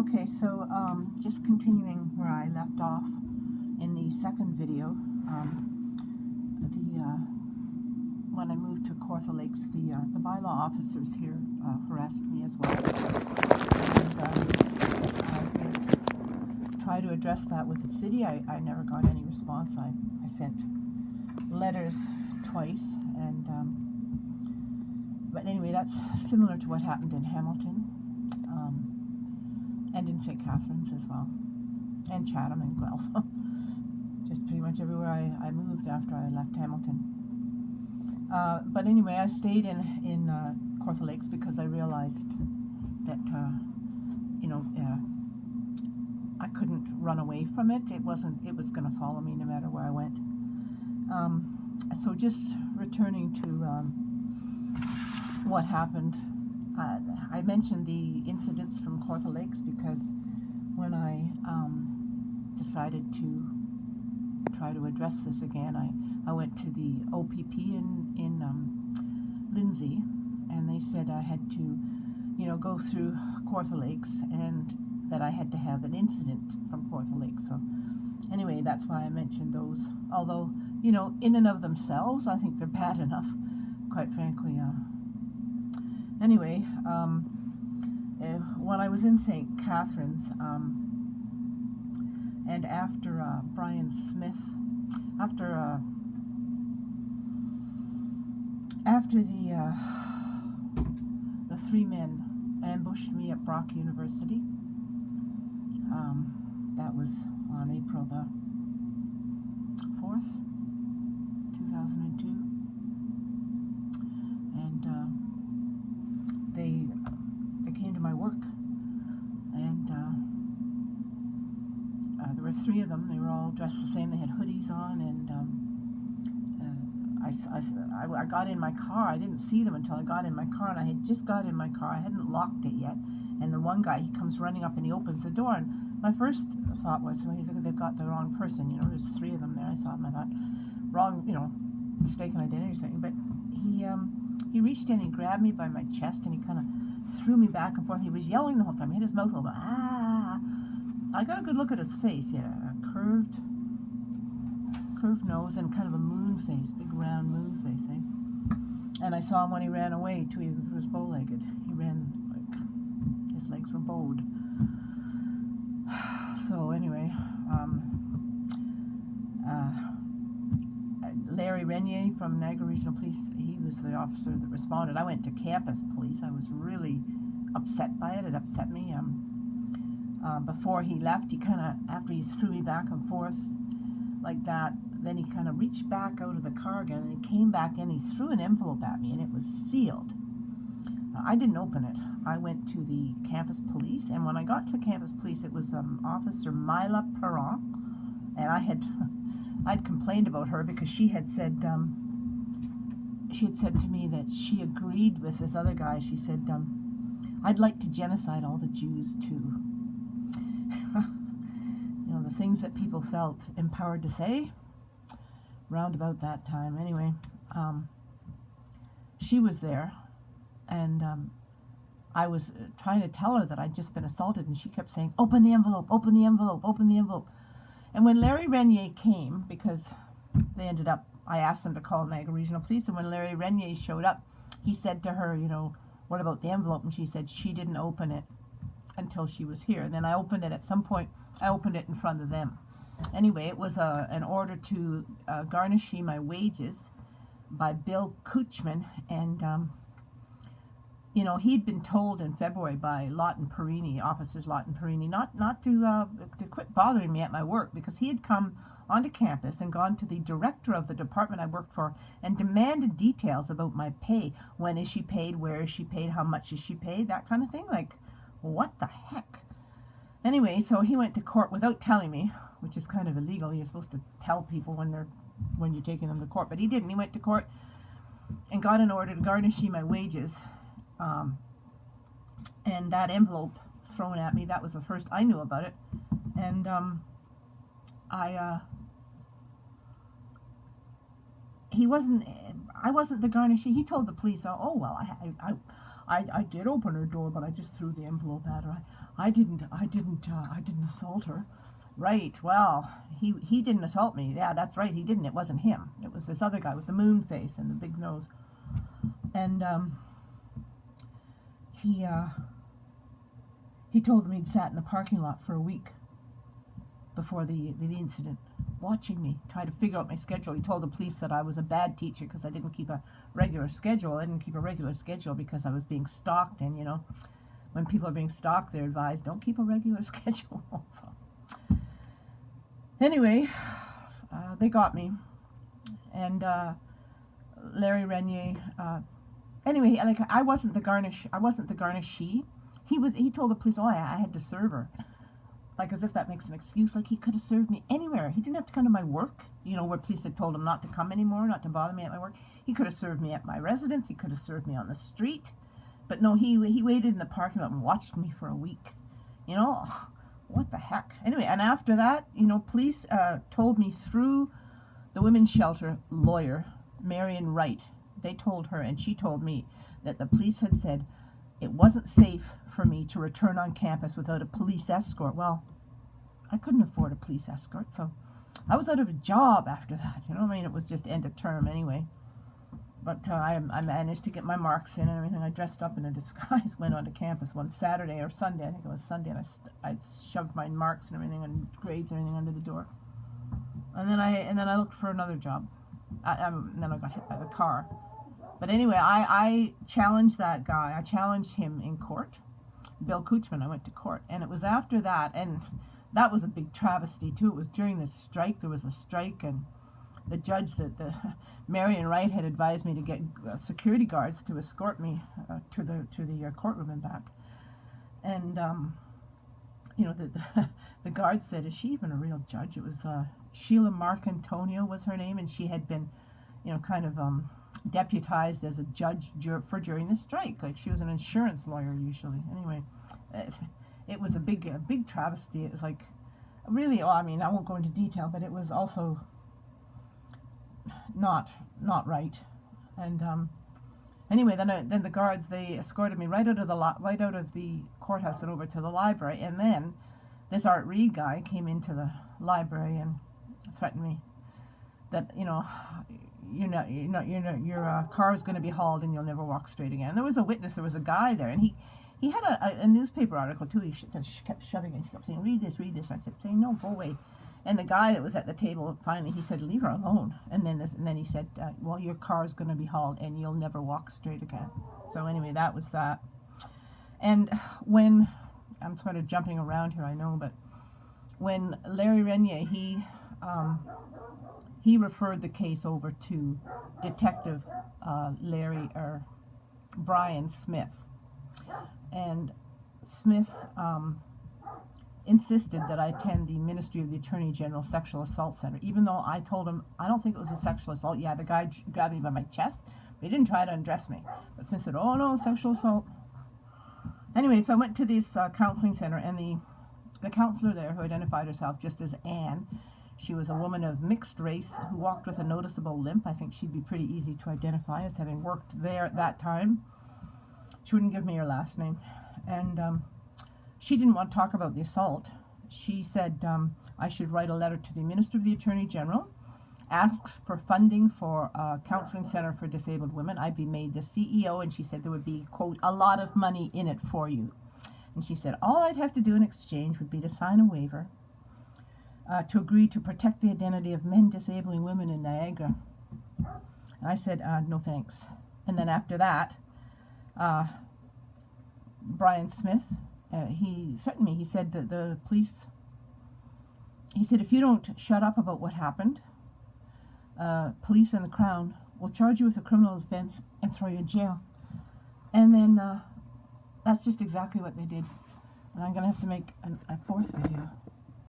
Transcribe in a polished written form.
Okay, so just continuing where I left off in the second video, when I moved to Cortha Lakes, the bylaw officers here harassed me as well, and I did try to address that with the city. I never got any response. I sent letters twice, and but anyway, that's similar to what happened in Hamilton. And in St. Catharines as well, and Chatham and Guelph. Just pretty much everywhere I moved after I left Hamilton. But anyway, I stayed in Cortha Lakes because I realized that I couldn't run away from it. It was going to follow me no matter where I went. So just returning to what happened. I mentioned the incidents from Cortha Lakes because when I decided to try to address this again, I went to the OPP in Lindsay, and they said I had to, go through Cortha Lakes, and that I had to have an incident from Cortha Lakes. So anyway, that's why I mentioned those. Although, in and of themselves, I think they're bad enough, quite frankly. Anyway, when I was in St. Catharines, and after Brian Smith, after the three men ambushed me at Brock University, that was on April the 4th, 2002, and they came to my work, and there were three of them. They were all dressed the same. They had hoodies on, and I got in my car. I didn't see them until I got in my car, and I had just got in my car. I hadn't locked it yet, and the one guy, he comes running up and he opens the door, and my first thought was, well, they've got the wrong person. There's three of them there. I saw them. I thought, wrong, mistaken identity or something. But he reached in, he grabbed me by my chest, and he kind of threw me back and forth. He was yelling the whole time. He had his mouth open. Ah! I got a good look at his face. He had a curved nose and kind of a moon face, big round moon face, eh? And I saw him when he ran away too. He was bow-legged. He ran like his legs were bowed. So anyway, Larry Renier from Niagara Regional Police, he was the officer that responded. I went to campus police. I was really upset by it. It upset me. Before he left, he kind of, after he threw me back and forth like that, then he kind of reached back out of the car again, and he came back in. He threw an envelope at me, and it was sealed. I didn't open it. I went to the campus police, and when I got to campus police, it was Officer Mila Perron, and I'd complained about her because she had said to me that she agreed with this other guy. She said, I'd like to genocide all the Jews too. The things that people felt empowered to say round about that time. Anyway, she was there, and I was trying to tell her that I'd just been assaulted, and she kept saying, open the envelope, open the envelope, open the envelope. And when Larry Renier came, because I asked them to call Niagara Regional Police, and when Larry Renier showed up, he said to her, what about the envelope? And she said she didn't open it until she was here. And then I opened it at some point. I opened it in front of them. Anyway, it was an order to garnish my wages by Bill Kuchman, and he'd been told in February by officers Lott and Perini, not to quit bothering me at my work, because he had come onto campus and gone to the director of the department I worked for and demanded details about my pay. When is she paid? Where is she paid? How much is she paid? That kind of thing. Like, what the heck? Anyway, so he went to court without telling me, which is kind of illegal. You're supposed to tell people when you're taking them to court, but he didn't. He went to court and got an order to garnish my wages, and that envelope thrown at me. That was the first I knew about it, and I wasn't the garnishee. He told the police, oh well, I did open her door, but I just threw the envelope at her. I didn't assault her. Right, well, he didn't assault me. Yeah, that's right, he didn't. It wasn't him. It was this other guy with the moon face and the big nose. And he told them he'd sat in the parking lot for a week before the incident, watching me, trying to figure out my schedule. He told the police that I was a bad teacher because I didn't keep a regular schedule. I didn't keep a regular schedule because I was being stalked, and, you know, when people are being stalked, they're advised, don't keep a regular schedule. So, anyway, they got me, and Larry Renier, anyway, like, I wasn't the garnishee. He told the police, oh, I had to serve her. Like, as if that makes an excuse. Like, he could have served me anywhere. He didn't have to come to my work, you know, where police had told him not to come anymore, not to bother me at my work. He could have served me at my residence. He could have served me on the street. But no, he waited in the parking lot and watched me for a week. You know, what the heck? Anyway, and after that, you know, police told me through the women's shelter lawyer, Marion Wright. They told her, and she told me, that the police had said it wasn't safe for me to return on campus without a police escort. Well, I couldn't afford a police escort, so I was out of a job after that. You know what I mean? It was just end of term anyway. But I managed to get my marks in and everything. I dressed up in a disguise, went onto campus one Saturday or Sunday. I think it was Sunday, and I shoved my marks and everything and grades and everything under the door. And then I looked for another job. And then I got hit by the car. But anyway, I challenged that guy. I challenged him in court. Bill Coochman, I went to court. And it was after that, and that was a big travesty too. It was during this strike. There was a strike, and the judge, the Marion Wright, had advised me to get security guards to escort me to the courtroom and back. And you know, the guard said, "Is she even a real judge?" It was Sheila Marcantonio was her name, and she had been, you know, kind of deputized as a judge for during the strike. Like, she was an insurance lawyer usually. Anyway, it was a big travesty. It was like, really, well, I mean, I won't go into detail, but it was also not right. And anyway, then the guards, they escorted me right out of the courthouse and over to the library. And then this Art Reed guy came into the library and threatened me that, you know, your car is going to be hauled and you'll never walk straight again. And there was a witness. There was a guy there, and he had a newspaper article too. He kept shoving it. He kept saying, read this. And I said, no, go away. And the guy that was at the table, finally, he said, leave her alone. And then he said, well, your car is going to be hauled and you'll never walk straight again. So anyway, that was that. And when, I'm sort of jumping around here, I know, but when Larry Renier, he referred the case over to Detective Brian Smith. And Smith insisted that I attend the Ministry of the Attorney General Sexual Assault Center, even though I told him I don't think it was a sexual assault. Yeah, the guy grabbed me by my chest, but he didn't try to undress me. But Smith said, oh no, sexual assault. Anyway, so I went to this counseling center, and the counselor there, who identified herself just as Anne, she was a woman of mixed race who walked with a noticeable limp. I think she'd be pretty easy to identify as having worked there at that time. She wouldn't give me her last name. And she didn't want to talk about the assault. She said I should write a letter to the Minister of the Attorney General, ask for funding for a counseling center for disabled women. I'd be made the CEO, and she said there would be, quote, a lot of money in it for you. And she said all I'd have to do in exchange would be to sign a waiver to agree to protect the identity of men disabling women in Niagara. And I said, no thanks. And then after that, Brian Smith, he threatened me. He said that the police, he said, if you don't shut up about what happened, police and the Crown will charge you with a criminal offense and throw you in jail. And then that's just exactly what they did. And I'm going to have to make a fourth video.